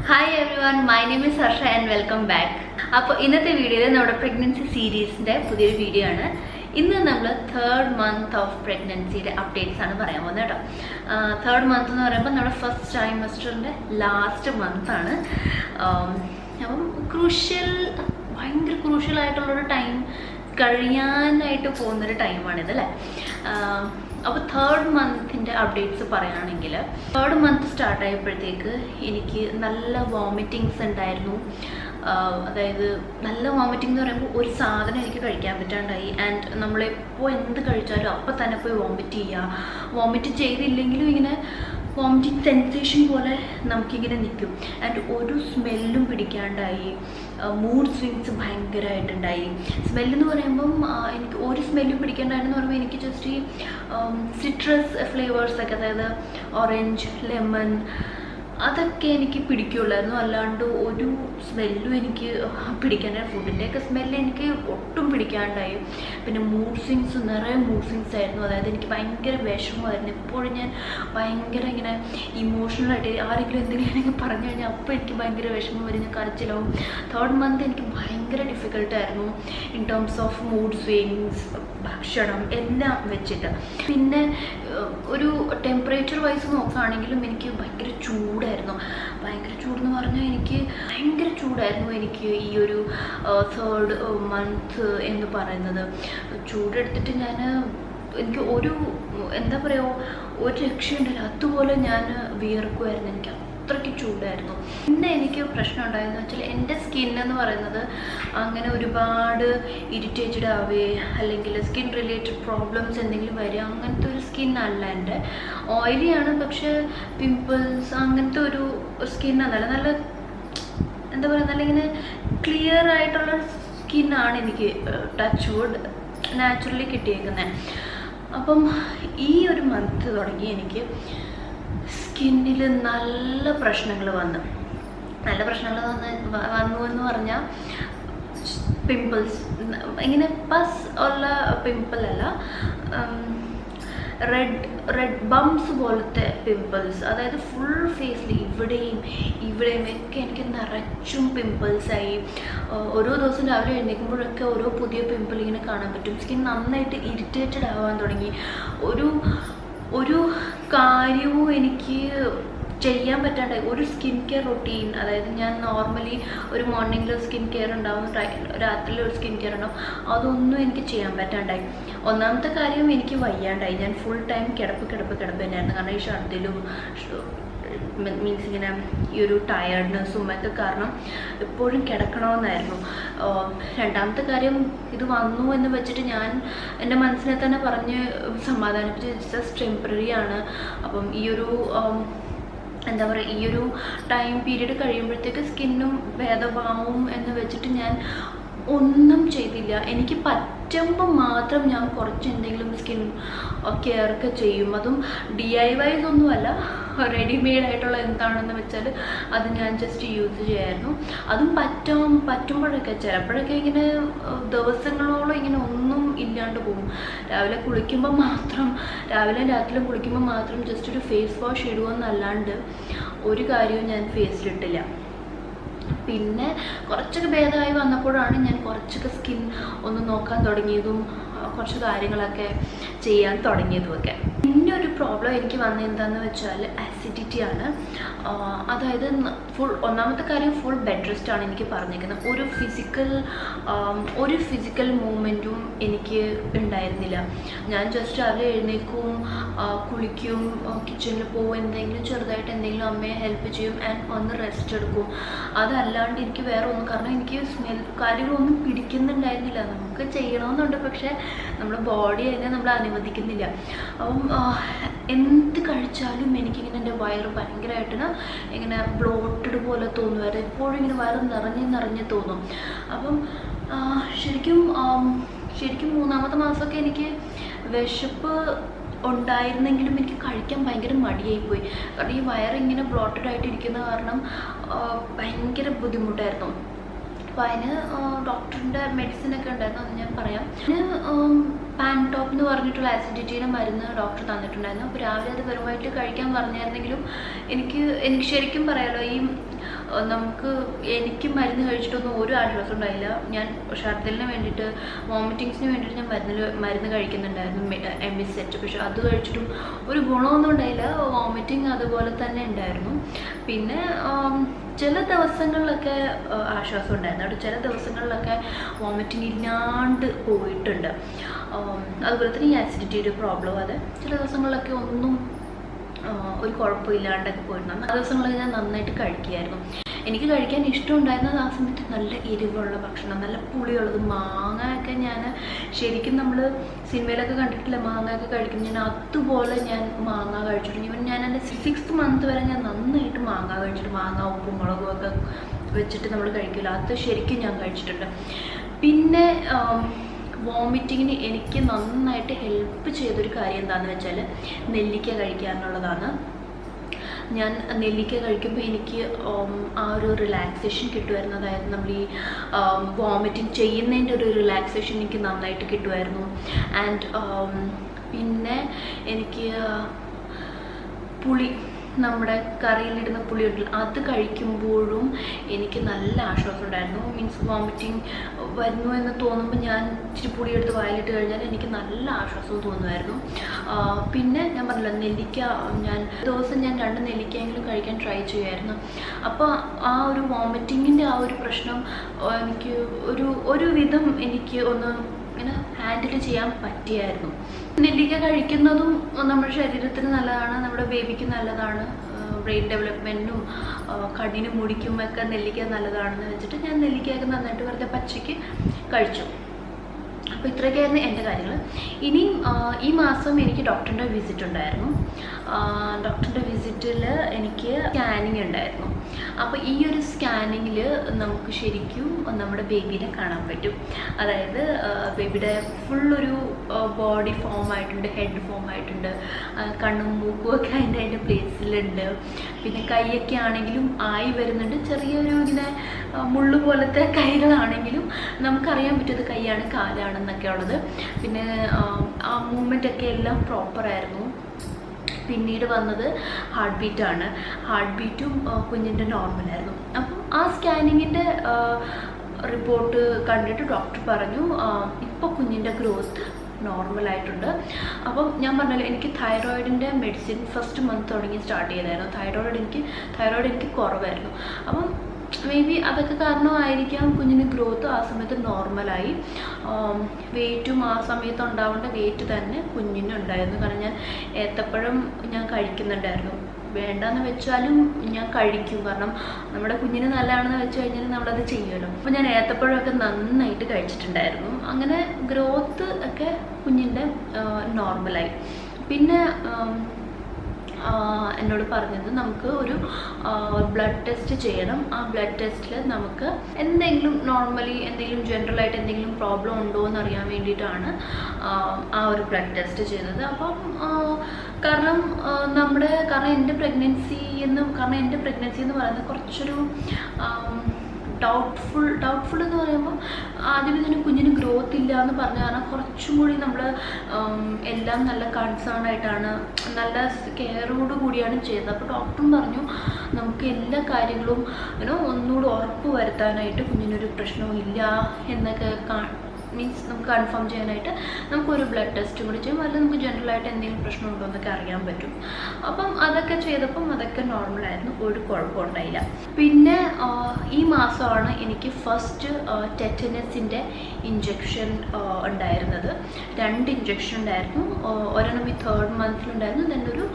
Hi everyone, my name is Harsha and welcome back. അപ്പോൾ ഇന്നത്തെ വീഡിയോയിൽ നമ്മുടെ പ്രഗ്നൻസി സീരീസിൻ്റെ പുതിയൊരു വീഡിയോ ആണ്. ഇന്ന് നമ്മൾ 3rd month ഓഫ് പ്രഗ്നൻസിയുടെ അപ്ഡേറ്റ്സ് ആണ് പറയാൻ പോകുന്നത് കേട്ടോ. 3rd month എന്ന് പറയുമ്പോൾ നമ്മുടെ ഫസ്റ്റ് ട്രൈമസ്റ്ററിൻ്റെ ലാസ്റ്റ് മന്താണ്. അപ്പം ഭയങ്കര ക്രൂഷ്യലായിട്ടുള്ളൊരു ടൈം കഴിയാനായിട്ട് പോകുന്നൊരു ടൈമാണിത് അല്ലേ. അപ്പോൾ 3rd monthൻ്റെ അപ്ഡേറ്റ്സ് പറയുകയാണെങ്കിൽ 3rd month സ്റ്റാർട്ട് ആയപ്പോഴത്തേക്ക് എനിക്ക് നല്ല വോമിറ്റിങ്സ് ഉണ്ടായിരുന്നു. അതായത് നല്ല വോമിറ്റിംഗ് എന്ന് പറയുമ്പോൾ ഒരു സാധനം എനിക്ക് കഴിക്കാൻ പറ്റാണ്ടായി. ആൻഡ് നമ്മളെപ്പോൾ എന്ത് കഴിച്ചാലും അപ്പം തന്നെ പോയി വോമിറ്റ് ചെയ്തില്ലെങ്കിലും ഇങ്ങനെ വോമിറ്റിംഗ് സെൻസേഷൻ പോലെ നമുക്കിങ്ങനെ നിൽക്കും. ആൻഡ് ഒരു സ്മെല്ലും പിടിക്കാണ്ടായി. Mood swings ഭയങ്കരമായിട്ടുണ്ടായി. സ്മെല്ലെന്ന് പറയുമ്പം എനിക്ക് ഒരു സ്മെല്ലും പിടിക്കാണ്ടായെന്ന് പറയുമ്പോൾ എനിക്ക് ജസ്റ്റ് ഈ സിട്രസ് ഫ്ലേവേഴ്സൊക്കെ, അതായത് ഓറഞ്ച്, ലെമൺ, അതൊക്കെ എനിക്ക് പിടിക്കുള്ളായിരുന്നു. അല്ലാണ്ട് ഒരു സ്മെല്ലും എനിക്ക് പിടിക്കാണ്ടായി. ഫുഡിൻ്റെയൊക്കെ സ്മെല്ല് എനിക്ക് ഒട്ടും പിടിക്കാണ്ടായി. പിന്നെ മൂഡ് സ്വിങ്സ്, നിറയെ മൂഡ് സ്വിങ്സ് ആയിരുന്നു. അതായത് എനിക്ക് ഭയങ്കര വിഷമമായിരുന്നു. എപ്പോഴും ഞാൻ ഭയങ്കര ഇങ്ങനെ ഇമോഷണലായിട്ട് ആരെങ്കിലും എന്തെങ്കിലും പറഞ്ഞു കഴിഞ്ഞാൽ അപ്പോൾ എനിക്ക് ഭയങ്കര വിഷമം വരും, ഞാൻ കരച്ചിലാവും. 3rd month എനിക്ക് ഭയങ്കര ഡിഫിക്കൽട്ടായിരുന്നു in terms of mood swings, ഭക്ഷണം എല്ലാം വെച്ചിട്ട്. പിന്നെ ഒരു ടെമ്പറേച്ചർ വൈസ് നോക്കുകയാണെങ്കിലും എനിക്ക് ഭയങ്കര ചൂടായിരുന്നു. ഭയങ്കര ചൂടെന്ന് പറഞ്ഞാൽ എനിക്ക് ഭയങ്കര ചൂടായിരുന്നു എനിക്ക് ഈ ഒരു 3rd month എന്ന് പറയുന്നത്. ചൂടെടുത്തിട്ട് എനിക്ക് എന്താ പറയുക, ഒരു രക്ഷയുണ്ടല്ലോ, അതുപോലെ ഞാൻ വിയർക്കുമായിരുന്നു. എനിക്ക് അത്രയ്ക്ക് ചൂടായിരുന്നു. പിന്നെ എനിക്ക് പ്രശ്നം ഉണ്ടായതെന്ന് വെച്ചാൽ എൻ്റെ സ്കിന്നെന്ന് പറയുന്നത് അങ്ങനെ ഒരുപാട് ഇറിറ്റേറ്റഡ് ആവേ അല്ലെങ്കിൽ സ്കിൻ റിലേറ്റഡ് പ്രോബ്ലംസ് എന്തെങ്കിലും വരിക അങ്ങനത്തെ ഒരു സ്കിന്നല്ല എൻ്റെ. ഓയിലിയാണ്, പക്ഷേ പിമ്പിൾസ് അങ്ങനത്തെ ഒരു സ്കിന്നല്ല. നല്ല എന്താ പറയുക, നല്ല ഇങ്ങനെ ക്ലിയർ ആയിട്ടുള്ള സ്കിന്നാണ് എനിക്ക് ടച്ച് വുഡ് നാച്ചുറലി കിട്ടിയേക്കുന്നത്. അപ്പം ഈ ഒരു മന്ത് തുടങ്ങി എനിക്ക് സ്കിന്നിൽ നല്ല പ്രശ്നങ്ങൾ വന്നു എന്ന് പറഞ്ഞാൽ പിമ്പിൾസ്, ഇങ്ങനെ പസ് ഉള്ള പിമ്പിളല്ല, റെഡ് ബംസ് പോലത്തെ പിമ്പിൾസ്. അതായത് ഫുൾ ഫേസിൽ ഇവിടെയും ഒക്കെ എനിക്ക് നിറച്ചും പിമ്പിൾസായി. ഓരോ ദിവസം രാവിലെ എഴുന്നേൽക്കുമ്പോഴൊക്കെ ഓരോ പുതിയ പിമ്പിൾ ഇങ്ങനെ കാണാൻ പറ്റും. സ്കിൻ നന്നായിട്ട് ഇറിറ്റേറ്റഡ് ആവാൻ തുടങ്ങി. ഒരു കാര്യവും എനിക്ക് ചെയ്യാൻ പറ്റാണ്ടായി. ഒരു സ്കിൻ കെയർ റൊട്ടീൻ, അതായത് ഞാൻ നോർമലി ഒരു മോർണിംഗിൽ സ്കിൻ കെയർ ഉണ്ടാവും, രാത്രിയിൽ ഒരു സ്കിൻ കെയർ ഉണ്ടാവും, അതൊന്നും എനിക്ക് ചെയ്യാൻ പറ്റാണ്ടായി. ഒന്നാമത്തെ കാര്യം എനിക്ക് വയ്യാണ്ടായി. ഞാൻ ഫുൾ ടൈം കിടപ്പ് തന്നെയായിരുന്നു. കാരണം ഈ ഛർദിലും മീൻസ് ഇങ്ങനെ ഈ ഒരു ടയർഡ്നെസ്സും ഒക്കെ കാരണം എപ്പോഴും കിടക്കണമെന്നായിരുന്നു. രണ്ടാമത്തെ കാര്യം, ഇത് വന്നു എന്ന് വെച്ചിട്ട് ഞാൻ എൻ്റെ മനസ്സിനെ തന്നെ പറഞ്ഞ് സമാധാനിപ്പിച്ച് ജസ്റ്റ് ടെമ്പററി ആണ്. അപ്പം ഈ ഒരു എന്താ പറയുക, ഈ ഒരു ടൈം പീരീഡ് കഴിയുമ്പോഴത്തേക്ക് സ്കിന്നും ഭേദമാവും എന്ന് വെച്ചിട്ട് ഞാൻ ഒന്നും ചെയ്തില്ല. എനിക്ക് പറ്റുമ്പോൾ മാത്രം ഞാൻ കുറച്ച് എന്തെങ്കിലും സ്കിൻ കെയർ ഒക്കെ ചെയ്യും. അതും DIYs ഒന്നുമല്ല, റെഡിമെയ്ഡ് ആയിട്ടുള്ള എന്താണെന്ന് വെച്ചാൽ അത് ഞാൻ ജസ്റ്റ് യൂസ് ചെയ്യായിരുന്നു. അതും പറ്റുമ്പോഴൊക്കെ ചിലപ്പോഴൊക്കെ ഇങ്ങനെ ദിവസങ്ങളോളം ഇങ്ങനെ ഒന്നും ഇല്ലാണ്ട് പോകും. രാവിലെ രാത്രിയിലും കുളിക്കുമ്പോൾ മാത്രം ജസ്റ്റ് ഒരു ഫേസ് വാഷ് ഇടുമെന്നല്ലാണ്ട് ഒരു കാര്യവും ഞാൻ ഫേസിലിട്ടില്ല. പിന്നെ കുറച്ചൊക്കെ ഭേദമായി വന്നപ്പോഴാണ് ഞാൻ കുറച്ചൊക്കെ സ്കിൻ ഒന്ന് നോക്കാൻ തുടങ്ങിയതും കുറച്ച് കാര്യങ്ങളൊക്കെ ചെയ്യാൻ തുടങ്ങിയതുമൊക്കെ. പിന്നെ ഒരു പ്രോബ്ലം എനിക്ക് വന്നത് എന്താണെന്ന് വെച്ചാൽ അസിഡിറ്റി ആണ്. അതായത് ഒന്നാമത്തെ കാര്യം ഫുൾ ബെഡ് റെസ്റ്റ് ആണ് എനിക്ക് പറഞ്ഞേക്കുന്നത്. ഒരു ഫിസിക്കൽ മൂവ്മെൻറ്റും എനിക്ക് ഉണ്ടായിരുന്നില്ല. ഞാൻ ജസ്റ്റ് രാവിലെ എഴുന്നേൽക്കും, കുളിക്കും, കിച്ചണിൽ പോകും, എന്തെങ്കിലും ചെറുതായിട്ട് എന്തെങ്കിലും അമ്മയെ ഹെൽപ്പ് ചെയ്യും ആൻഡ് ഒന്ന് റെസ്റ്റ് എടുക്കും. അതല്ലാണ്ട് എനിക്ക് വേറെ ഒന്നും, കാരണം എനിക്ക് കാര്യങ്ങളൊന്നും പിടിക്കുന്നുണ്ടായിരുന്നില്ല. നമുക്ക് ചെയ്യണമെന്നുണ്ട്, പക്ഷേ നമ്മുടെ ബോഡി അതിനെ നമ്മൾ അനുവദിക്കുന്നില്ല. അപ്പം എന്ത് കഴിച്ചാലും എനിക്കിങ്ങനെ എൻ്റെ വയറ് ഭയങ്കരമായിട്ട് ഇങ്ങനെ ബ്ലോട്ടഡ് പോലെ തോന്നുമായിരുന്നു. എപ്പോഴും ഇങ്ങനെ വയറ് നിറഞ്ഞ് തോന്നും. അപ്പം ശരിക്കും 3ാമത്തെ മാസമൊക്കെ എനിക്ക് വിശപ്പ് ഉണ്ടായിരുന്നെങ്കിലും എനിക്ക് കഴിക്കാൻ ഭയങ്കര മടിയായിപ്പോയി. കാരണം ഈ വയറിങ്ങനെ ബ്ലോട്ടഡ് ആയിട്ട് ഇരിക്കുന്ന കാരണം ഭയങ്കര ബുദ്ധിമുട്ടായിരുന്നു. അപ്പോൾ അതിന് ഡോക്ടറിൻ്റെ മെഡിസിനൊക്കെ ഉണ്ടായിരുന്നു, അത് ഞാൻ പറയാം. പാൻടോപ്പ് എന്ന് പറഞ്ഞിട്ടുള്ള ആസിഡിറ്റിയുടെ മരുന്ന് ഡോക്ടർ തന്നിട്ടുണ്ടായിരുന്നു. അപ്പോൾ രാവിലെ അത് വെറുമായിട്ട് കഴിക്കാൻ പറഞ്ഞായിരുന്നെങ്കിലും എനിക്ക് ശരിക്കും പറയാമല്ലോ, ഈ നമുക്ക് എനിക്ക് മരുന്ന് കഴിച്ചിട്ടൊന്നും ഒരു ആശ്വാസം ഉണ്ടായില്ല. ഞാൻ ഛർദ്ദലിന് വേണ്ടിയിട്ട് വോമിറ്റിങ്സിന് വേണ്ടിയിട്ട് ഞാൻ മരുന്ന് കഴിക്കുന്നുണ്ടായിരുന്നു, MSH. പക്ഷെ അത് കഴിച്ചിട്ടും ഒരു ഗുണമൊന്നും ഉണ്ടായില്ല. വോമിറ്റിങ് അതുപോലെ തന്നെ ഉണ്ടായിരുന്നു. പിന്നെ ചില ദിവസങ്ങളിലൊക്കെ ആശ്വാസം ഉണ്ടായിരുന്നു. അവിടെ ചില ദിവസങ്ങളിലൊക്കെ വോമിറ്റിംഗ് ഇല്ലാണ്ട് പോയിട്ടുണ്ട്. അതുപോലെ തന്നെ ഈ ആസിഡിറ്റിയുടെ പ്രോബ്ലം, അത് ചില ദിവസങ്ങളിലൊക്കെ ഒന്നും ഒരു കുഴപ്പമില്ലാണ്ടൊക്കെ പോയിരുന്നു. ആ ദിവസങ്ങളിൽ ഞാൻ നന്നായിട്ട് കഴിക്കുമായിരുന്നു. എനിക്ക് കഴിക്കാൻ ഇഷ്ടമുണ്ടായിരുന്നത് ആ സമയത്ത് നല്ല എരിവുള്ള ഭക്ഷണം, നല്ല പുളിയുള്ളത്. മാങ്ങയൊക്കെ ഞാൻ ശരിക്കും നമ്മൾ സിനിമയിലൊക്കെ കണ്ടിട്ടില്ല, മാങ്ങയൊക്കെ കഴിക്കും. ഞാൻ അതുപോലെ ഞാൻ മാങ്ങ കഴിച്ചിട്ടുണ്ട്. ഈവൻ ഞാൻ എൻ്റെ 6th month വരെ ഞാൻ നന്നായിട്ട് മാങ്ങ കഴിച്ചിട്ട്, മാങ്ങ ഉപ്പും മുളകും ഒക്കെ വെച്ചിട്ട് നമ്മൾ കഴിക്കില്ല, അത് ശരിക്കും ഞാൻ കഴിച്ചിട്ടുണ്ട്. പിന്നെ വോമിറ്റിങ്ങിന് എനിക്ക് നന്നായിട്ട് ഹെൽപ്പ് ചെയ്തൊരു കാര്യം എന്താണെന്ന് വെച്ചാൽ നെല്ലിക്ക കഴിക്കുക എന്നുള്ളതാണ്. ഞാൻ നെല്ലിക്ക കഴിക്കുമ്പോൾ എനിക്ക് ആ ഒരു റിലാക്സേഷൻ കിട്ടുമായിരുന്നു. അതായത് നമ്മൾ ഈ വോമിറ്റിംഗ് ചെയ്യുന്നതിൻ്റെ ഒരു റിലാക്സേഷൻ എനിക്ക് നന്നായിട്ട് കിട്ടുമായിരുന്നു. ആൻഡ് പിന്നെ എനിക്ക് പുളി, നമ്മുടെ കറിയിലിടുന്ന പുളിയുണ്ടല്ലോ, അത് കഴിക്കുമ്പോഴും എനിക്ക് നല്ല ആശ്വാസം ഉണ്ടായിരുന്നു. മീൻസ് വോമിറ്റിംഗ് വരുന്നു എന്ന് തോന്നുമ്പോൾ ഞാൻ ഇച്ചിരി പുളിയെടുത്ത് വായിലിട്ട് കഴിഞ്ഞാൽ എനിക്ക് നല്ല ആശ്വാസവും തോന്നുമായിരുന്നു. പിന്നെ ഞാൻ പറഞ്ഞില്ല, നെല്ലിക്ക ഞാൻ ദിവസം 2 നെല്ലിക്കയെങ്കിലും കഴിക്കാൻ ട്രൈ ചെയ്യുമായിരുന്നു. അപ്പോൾ ആ ഒരു വോമിറ്റിങ്ങിൻ്റെ ആ ഒരു പ്രശ്നം എനിക്ക് ഒരു വിധം എനിക്ക് ഒന്ന് ഇങ്ങനെ ഹാൻഡിൽ ചെയ്യാൻ പറ്റിയായിരുന്നു. നെല്ലിക്ക കഴിക്കുന്നതും നമ്മുടെ ശരീരത്തിന് നല്ലതാണ്, നമ്മുടെ ബേബിക്ക് നല്ലതാണ്, ബ്രെയിൻ ഡെവലപ്മെൻറ്റിനും കണ്ണിനും മുടിക്കുമൊക്കെ നെല്ലിക്ക നല്ലതാണെന്ന് വെച്ചിട്ട് ഞാൻ നെല്ലിക്കയൊക്കെ നന്നായിട്ട് വെറുതെ പച്ചയ്ക്ക് കഴിച്ചു. അപ്പോൾ ഇത്രയൊക്കെയായിരുന്നു എൻ്റെ കാര്യങ്ങൾ. ഇനിയും ഈ മാസം എനിക്ക് ഡോക്ടറിൻ്റെ വിസിറ്റ് ഉണ്ടായിരുന്നു. ഡോക്ടറിൻ്റെ വിസിറ്റിൽ എനിക്ക് സ്കാനിങ് ഉണ്ടായിരുന്നു. അപ്പോൾ ഈ ഒരു സ്കാനിങ്ങിൽ നമുക്ക് ശരിക്കും നമ്മുടെ ബേബീനെ കാണാൻ പറ്റും. അതായത് ബേബിയുടെ ഫുള്ളൊരു ബോഡി ഫോം ആയിട്ടുണ്ട്, ഹെഡ് ഫോം ആയിട്ടുണ്ട്, കണ്ണും മൂക്കും ഒക്കെ അതിൻ്റെ പ്ലേസിലുണ്ട്. പിന്നെ കൈയൊക്കെ ആണെങ്കിലും ആയി വരുന്നുണ്ട്. ചെറിയൊരു ഇങ്ങനെ മുള്ളു പോലത്തെ കൈകളാണെങ്കിലും നമുക്കറിയാൻ പറ്റും കൈയാണ് കാലാണെന്നൊക്കെ ഉള്ളത്. പിന്നെ ആ മൂവ്മെൻറ്റൊക്കെ എല്ലാം പ്രോപ്പറായിരുന്നു. പിന്നീട് വന്നത് ഹാർട്ട് ബീറ്റാണ്. ഹാർട്ട് ബീറ്റും കുഞ്ഞിൻ്റെ നോർമലായിരുന്നു. അപ്പം ആ സ്കാനിങ്ങിൻ്റെ റിപ്പോർട്ട് കണ്ടിട്ട് ഡോക്ടർ പറഞ്ഞു ഇപ്പോൾ കുഞ്ഞിൻ്റെ ഗ്രോത്ത് നോർമലായിട്ടുണ്ട്. അപ്പം ഞാൻ പറഞ്ഞല്ലോ, എനിക്ക് തൈറോയിഡിൻ്റെ മെഡിസിൻ ഫസ്റ്റ് മന്ത് തുടങ്ങി സ്റ്റാർട്ട് ചെയ്തായിരുന്നു. തൈറോയിഡ് എനിക്ക് കുറവായിരുന്നു. അപ്പം മേ ബി അതൊക്കെ കാരണമായിരിക്കാം കുഞ്ഞിന് ഗ്രോത്ത് ആ സമയത്ത് നോർമലായി. വെയിറ്റും ആ സമയത്ത് ഉണ്ടാവേണ്ട വെയിറ്റ് തന്നെ കുഞ്ഞിന് ഉണ്ടായിരുന്നു. കാരണം ഞാൻ ഏത്തപ്പഴം ഞാൻ കഴിക്കുന്നുണ്ടായിരുന്നു. വേണ്ടെന്ന് വെച്ചാലും ഞാൻ കഴിക്കും, കാരണം നമ്മുടെ കുഞ്ഞിന് നല്ലതാണെന്ന് വെച്ച് കഴിഞ്ഞാൽ നമ്മളത് ചെയ്യുമല്ലോ. അപ്പോൾ ഞാൻ ഏത്തപ്പഴമൊക്കെ നന്നായിട്ട് കഴിച്ചിട്ടുണ്ടായിരുന്നു. അങ്ങനെ ഗ്രോത്ത് ഒക്കെ കുഞ്ഞിൻ്റെ നോർമലായി. പിന്നെ എന്നോട് പറഞ്ഞത് നമുക്ക് ഒരു ബ്ലഡ് ടെസ്റ്റ് ചെയ്യണം. ആ ബ്ലഡ് ടെസ്റ്റിൽ നമുക്ക് എന്തെങ്കിലും നോർമലി എന്തെങ്കിലും ജനറലായിട്ട് എന്തെങ്കിലും പ്രോബ്ലം ഉണ്ടോ എന്ന് അറിയാൻ വേണ്ടിയിട്ടാണ് ആ ഒരു ബ്ലഡ് ടെസ്റ്റ് ചെയ്തത്. അപ്പം കാരണം എൻ്റെ പ്രഗ്നൻസി എന്ന് പറയുന്നത് കുറച്ചൊരു ഡൗട്ട്ഫുൾ എന്ന് പറയുമ്പോൾ ആദ്യമേ തന്നെ കുഞ്ഞിന് ഗ്രോത്ത് ഇല്ല എന്ന് പറഞ്ഞ കാരണം കുറച്ചും കൂടി നമ്മൾ എല്ലാം നല്ല കൺസേൺ ആയിട്ടാണ്, നല്ല കെയറോട് കൂടിയാണ് ചെയ്തത്. അപ്പോൾ ഡോക്ടറും പറഞ്ഞു നമുക്ക് എല്ലാ കാര്യങ്ങളും ഒന്നുകൂടി ഉറപ്പ് വരുത്താനായിട്ട് കുഞ്ഞിനൊരു പ്രശ്നവും ഇല്ല എന്നൊക്കെ മീൻസ് നമുക്ക് കൺഫേം ചെയ്യാനായിട്ട് നമുക്കൊരു ബ്ലഡ് ടെസ്റ്റും കൂടി ചെയ്യും. അല്ലെങ്കിൽ നമുക്ക് ജനറലായിട്ട് എന്തെങ്കിലും പ്രശ്നമുണ്ടോ എന്നൊക്കെ അറിയാൻ പറ്റും. അപ്പം അതൊക്കെ ചെയ്തപ്പം അതൊക്കെ നോർമലായിരുന്നു, ഒരു കുഴപ്പമുണ്ടായില്ല. പിന്നെ ഈ മാസമാണ് എനിക്ക് ഫസ്റ്റ് ടെറ്റനസിൻ്റെ ഇഞ്ചക്ഷൻ ഉണ്ടായിരുന്നത്. 2 ഇഞ്ചക്ഷൻ ഉണ്ടായിരുന്നു. ഒരെണ്ണം ഈ 3rd മന്തിലുണ്ടായിരുന്നു, then ഒരു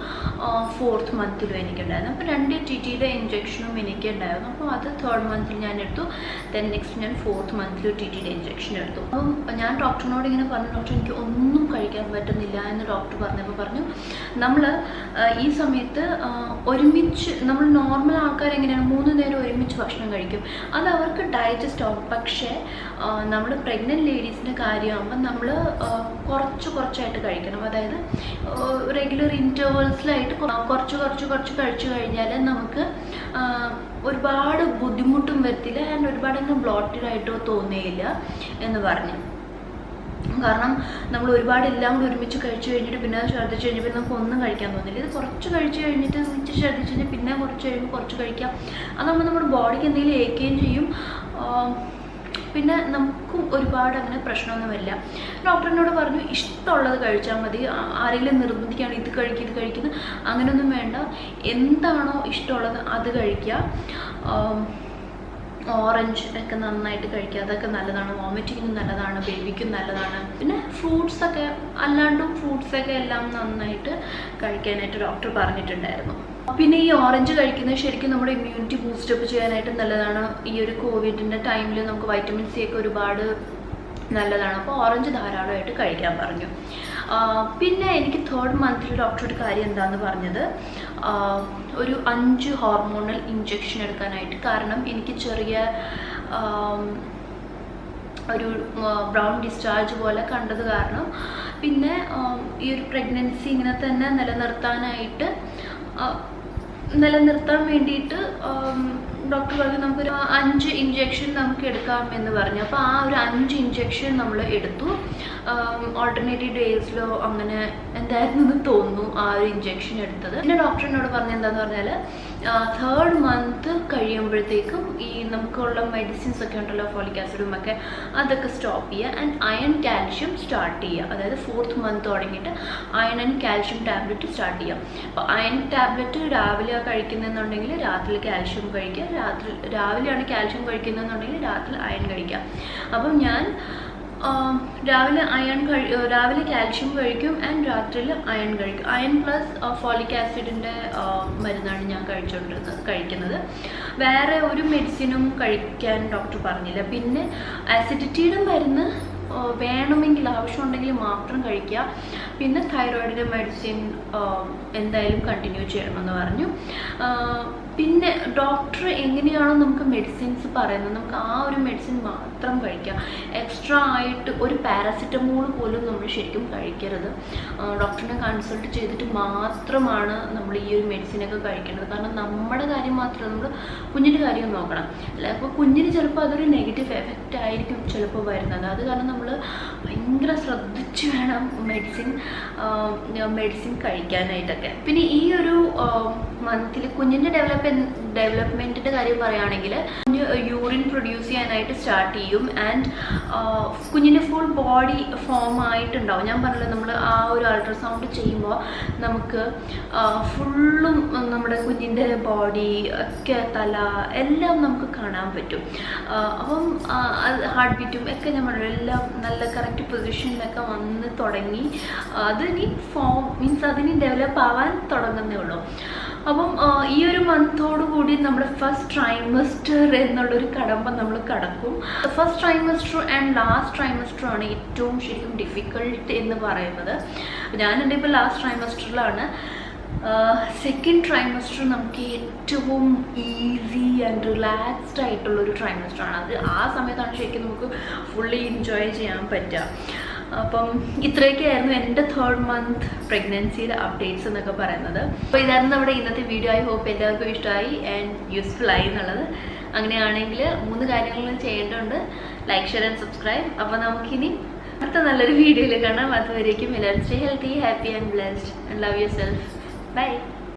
4th മന്തിലും എനിക്കുണ്ടായിരുന്നു. അപ്പോൾ 2 TTയുടെ ഇഞ്ചക്ഷനും എനിക്കുണ്ടായിരുന്നു. അപ്പോൾ അത് 3rd മന്തിൽ ഞാൻ എടുത്തു. then നെക്സ്റ്റ് ഞാൻ 4th മന്തിൽ TTയുടെ ഇഞ്ചക്ഷൻ എടുത്തു. അപ്പം ഞാൻ ഡോക്ടറിനോട് ഇങ്ങനെ പറഞ്ഞു, ഡോക്ടർ എനിക്ക് ഒന്നും കഴിക്കാൻ പറ്റുന്നില്ല എന്ന് ഡോക്ടർ പറഞ്ഞപ്പോൾ പറഞ്ഞു നമ്മൾ ഈ സമയത്ത് ഒരുമിച്ച്, നമ്മൾ നോർമൽ ആൾക്കാർ എങ്ങനെയാണ് 3 നേരം ഒരുമിച്ച് ഭക്ഷണം കഴിക്കും, അത് അവർക്ക് ഡൈജസ്റ്റ് ആവും. പക്ഷേ നമ്മൾ പ്രഗ്നൻറ്റ് ലേഡീസിൻ്റെ കാര്യമാകുമ്പോൾ നമ്മൾ കുറച്ചായിട്ട് കഴിക്കണം. അതായത് റെഗുലർ ഇൻ്റർവെൽസിലായിട്ട് കുറച്ച് കഴിച്ചു കഴിഞ്ഞാൽ നമുക്ക് ഒരുപാട് ബുദ്ധിമുട്ടും വരത്തില്ല, ആൻഡ് ഒരുപാട് ബ്ലോട്ടഡ് ആയിട്ടോ തോന്നുകയില്ല എന്ന് പറഞ്ഞു. കാരണം നമ്മൾ ഒരുപാട് എല്ലാം കൂടി ഒരുമിച്ച് കഴിച്ചു കഴിഞ്ഞിട്ട് പിന്നെ അത് ഛർദ്ദിച്ച് കഴിഞ്ഞപ്പോൾ നമുക്ക് ഒന്നും കഴിക്കാൻ തോന്നില്ല. ഇത് കുറച്ച് കഴിച്ച് കഴിഞ്ഞിട്ട് ഇച്ചിരി ഛർദ്ദിച്ച് കഴിഞ്ഞാൽ പിന്നെ കുറച്ച് കഴിയുമ്പോൾ കുറച്ച് കഴിക്കാം. അതാകുമ്പോൾ നമ്മുടെ ബോഡിക്ക് എന്തെങ്കിലും ഏൽക്കുകയും ചെയ്യും. പിന്നെ നമുക്കും ഒരുപാട് അങ്ങനെ പ്രശ്നമൊന്നും വരില്ല. ഡോക്ടറിനോട് പറഞ്ഞു ഇഷ്ടമുള്ളത് കഴിച്ചാൽ മതി, ആരെങ്കിലും നിർബന്ധിക്കുകയാണ് ഇത് കഴിക്കുന്നത് അങ്ങനെയൊന്നും വേണ്ട, എന്താണോ ഇഷ്ടമുള്ളത് അത് കഴിക്കുക. ഓറഞ്ച് ഒക്കെ നന്നായിട്ട് കഴിക്കുക, അതൊക്കെ നല്ലതാണ്. വോമിറ്റിങ്ങിന് നല്ലതാണ്, ബേബിക്കും നല്ലതാണ്. പിന്നെ ഫ്രൂട്ട്സൊക്കെ അല്ലാണ്ടും ഫ്രൂട്ട്സൊക്കെ എല്ലാം നന്നായിട്ട് കഴിക്കാനായിട്ട് ഡോക്ടർ പറഞ്ഞിട്ടുണ്ടായിരുന്നു. പിന്നെ ഈ ഓറഞ്ച് കഴിക്കുന്നത് ശരിക്കും നമ്മുടെ ഇമ്മ്യൂണിറ്റി ബൂസ്റ്റപ്പ് ചെയ്യാനായിട്ട് നല്ലതാണ്. ഈ ഒരു കോവിഡിൻ്റെ ടൈമിൽ നമുക്ക് വൈറ്റമിൻ സി ഒക്കെ ഒരുപാട് നല്ലതാണ്. അപ്പോൾ ഓറഞ്ച് ധാരാളമായിട്ട് കഴിക്കാൻ പറഞ്ഞു. പിന്നെ എനിക്ക് 3rd മന്തിൽ ഡോക്ടറുടെ കാര്യം എന്താണെന്ന് പറഞ്ഞത്, ഒരു 5 ഹോർമോണൽ ഇഞ്ചക്ഷൻ എടുക്കാനായിട്ട്. കാരണം എനിക്ക് ചെറിയ ഒരു ബ്രൗൺ ഡിസ്ചാർജ് പോലെ കണ്ടത് കാരണം പിന്നെ ഈ ഒരു പ്രഗ്നൻസി ഇങ്ങനെ തന്നെ നിലനിർത്താൻ വേണ്ടിയിട്ട് ഡോക്ടർ പറഞ്ഞു നമുക്കൊരു 5 ഇഞ്ചക്ഷൻ നമുക്ക് എടുക്കാം എന്ന് പറഞ്ഞു. അപ്പോൾ ആ ഒരു 5 ഇഞ്ചക്ഷൻ നമ്മൾ എടുത്തു. ഓൾട്ടർനേറ്റീവ് ഡേയ്സിലോ അങ്ങനെ എന്തായിരുന്നു എന്ന് തോന്നുന്നു ആ ഒരു ഇഞ്ചക്ഷൻ എടുത്തത്. പിന്നെ ഡോക്ടറിനോട് പറഞ്ഞത് എന്താണെന്ന് പറഞ്ഞാൽ 3rd മന്ത് കഴിയുമ്പോഴത്തേക്കും ഈ നമുക്കുള്ള മെഡിസിൻസ് ഒക്കെ ഉണ്ടല്ലോ, ഫോളിക് ആസിഡും ഒക്കെ, അതൊക്കെ സ്റ്റോപ്പ് ചെയ്യുക. ആൻഡ് അയൺ കാൽഷ്യം സ്റ്റാർട്ട് ചെയ്യുക. അതായത് 4th മന്ത് തുടങ്ങിയിട്ട് iron and calcium tablet start ചെയ്യാം. അപ്പോൾ അയൺ ടാബ്ലറ്റ് രാവിലെ രാത്രിയിലെന്നുണ്ടെങ്കിൽ രാത്രി കാൽഷ്യം കഴിക്കുക, രാവിലെയാണ് കാൽഷ്യം കഴിക്കുന്നതെന്നുണ്ടെങ്കിൽ രാത്രി അയൺ കഴിക്കുക. അപ്പം ഞാൻ രാവിലെ കാൽഷ്യം കഴിക്കും ആൻഡ് രാത്രിയിൽ അയൺ കഴിക്കും. അയൺ പ്ലസ് ഫോളിക് ആസിഡിൻ്റെ മരുന്നാണ് ഞാൻ കഴിക്കുന്നത്. വേറെ ഒരു മെഡിസിനും കഴിക്കാൻ ഡോക്ടർ പറഞ്ഞില്ല. പിന്നെ ആസിഡിറ്റിയുടെ മരുന്ന് വേണമെങ്കിൽ ആവശ്യമുണ്ടെങ്കിൽ മാത്രം കഴിക്കുക. പിന്നെ തൈറോയിഡിൻ്റെ മെഡിസിൻ എന്തായാലും കണ്ടിന്യൂ ചെയ്യണമെന്ന് പറഞ്ഞു. പിന്നെ ഡോക്ടർ എങ്ങനെയാണോ നമുക്ക് മെഡിസിൻസ് പറയുന്നത് നമുക്ക് ആ ഒരു മെഡിസിൻ മാത്രം കഴിക്കാം. എക്സ്ട്രാ ആയിട്ട് ഒരു പാരസിറ്റമോൾ പോലും നമ്മൾ ശരിക്കും കഴിക്കരുത്. ഡോക്ടറിനെ കൺസൾട്ട് ചെയ്തിട്ട് മാത്രമാണ് നമ്മൾ ഈ ഒരു മെഡിസിനൊക്കെ കഴിക്കേണ്ടത്. കാരണം നമ്മുടെ കാര്യം മാത്രമല്ല, നമ്മൾ കുഞ്ഞിൻ്റെ കാര്യം നോക്കണം. അല്ല, അപ്പോൾ കുഞ്ഞിന് ചിലപ്പോൾ അതൊരു നെഗറ്റീവ് എഫക്റ്റ് ആയിരിക്കും ചിലപ്പോൾ വരുന്നത്. അത് കാരണം നമ്മൾ ഭയങ്കര ശ്രദ്ധിച്ച് വേണം മെഡിസിൻ കഴിക്കാനായിട്ടൊക്കെ. പിന്നെ ഈ ഒരു മന്തിൽ കുഞ്ഞിൻ്റെ ഡെവലപ്മെൻറ്റിൻ്റെ കാര്യം പറയുകയാണെങ്കിൽ കുഞ്ഞ് യൂറിൻ പ്രൊഡ്യൂസ് ചെയ്യാനായിട്ട് സ്റ്റാർട്ട് ചെയ്യും. ആൻഡ് കുഞ്ഞിൻ്റെ ഫുൾ ബോഡി ഫോം ആയിട്ടുണ്ടാവും. ഞാൻ പറഞ്ഞല്ലോ, നമ്മൾ ആ ഒരു അൾട്രാസൗണ്ട് ചെയ്യുമ്പോൾ നമുക്ക് ഫുള്ളും നമ്മുടെ കുഞ്ഞിൻ്റെ ബോഡി ഒക്കെ തല എല്ലാം നമുക്ക് കാണാൻ പറ്റും. അപ്പം ഹാർട്ട് ബീറ്റും ഒക്കെ ഞാൻ പറഞ്ഞു എല്ലാം നല്ല കറക്റ്റ് പൊസിഷനിലൊക്കെ വന്ന് തുടങ്ങി. അതിനി അതിനി ഡെവലപ്പ് ആവാൻ തുടങ്ങുന്നേ ഉള്ളൂ. അപ്പം ഈ ഒരു മന്തോടുകൂടി നമ്മുടെ ഫസ്റ്റ് ട്രൈമസ്റ്റർ എന്നുള്ളൊരു കടമ്പ നമ്മൾ കടക്കും. First trimester and last trimester ആണ് ഏറ്റവും ശരിക്കും ഡിഫിക്കൾട്ട് എന്ന് പറയുന്നത്. ഞാനെൻ്റെ ഇപ്പോൾ ലാസ്റ്റ് ട്രൈമസ്റ്ററിലാണ്. സെക്കൻഡ് ട്രൈമസ്റ്റർ നമുക്ക് ഏറ്റവും ഈസി ആൻഡ് റിലാക്സ്ഡ് ആയിട്ടുള്ളൊരു ട്രൈമസ്റ്ററാണ്. അത് ആ സമയത്താണ് ശരിക്കും നമുക്ക് ഫുള്ളി എൻജോയ് ചെയ്യാൻ പറ്റുക. അപ്പം ഇത്രയൊക്കെയായിരുന്നു എൻ്റെ 3rd മന്ത് പ്രഗ്നൻസിയുടെ അപ്ഡേറ്റ്സ് എന്നൊക്കെ പറയുന്നത്. അപ്പോൾ ഇതായിരുന്നു നമ്മുടെ ഇന്നത്തെ വീഡിയോ. ഐ ഹോപ്പ് എല്ലാവർക്കും ഇഷ്ടമായി ആൻഡ് യൂസ്ഫുൾ ആയി എന്നുള്ളത്. അങ്ങനെയാണെങ്കിൽ 3 കാര്യങ്ങൾ ചെയ്യേണ്ടതുണ്ട്: ലൈക്ക്, ഷെയർ ആൻഡ് സബ്സ്ക്രൈബ്. അപ്പോൾ നമുക്കിനി അടുത്ത നല്ലൊരു വീഡിയോയിൽ കാണാം. അതുവരേക്കും എല്ലാവരും stay healthy, happy and blessed and love your self. Bye.